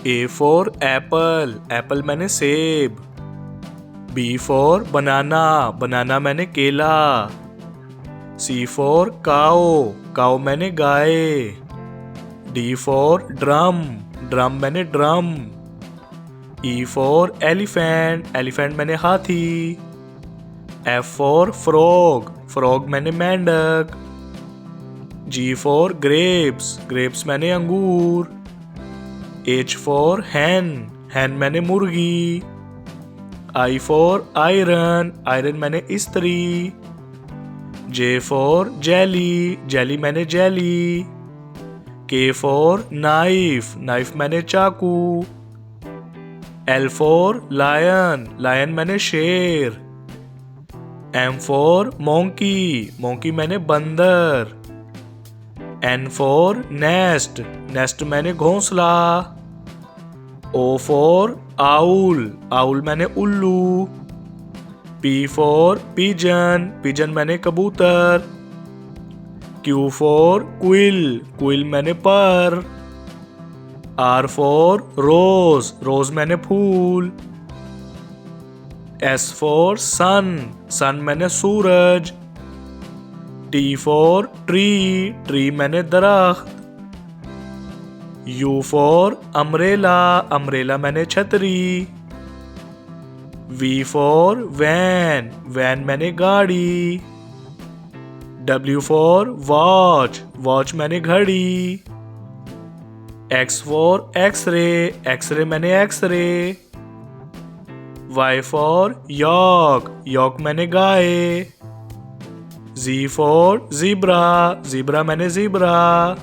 A for apple, apple मैंने सेब। B for banana, banana मैंने केला। C for cow, cow मैंने गाय। D for drum, drum मैंने drum. E for elephant, elephant मैंने हाथी। F for frog, frog मैंने मेंढक। G for grapes, grapes मैंने अंगूर। H for hen, hen मैंने मुर्गी। I for iron, iron मैंने इस्त्री। J for jelly, jelly मैंने jelly. K for knife, knife मैंने चाकू। L for lion, lion मैंने शेर। M for monkey, monkey मैंने बंदर। N for nest, nest मैंने घोंसला। O for owl, owl मैंने उल्लू। P for pigeon, pigeon मैंने कबूतर। Q for quill, quill मैंने पर। R for rose, rose मैंने फूल। S for sun, sun मैंने सूरज। T for tree, tree मैंने दरख्त। U for umbrella, umbrella मैंने छतरी। V for van, van मैंने गाड़ी। W for watch, watch मैंने घड़ी। X for x-ray, x-ray मैंने x-ray. Y for yak, yak मैंने गाय। Z for zebra, zebra मैंने ज़ेबरा।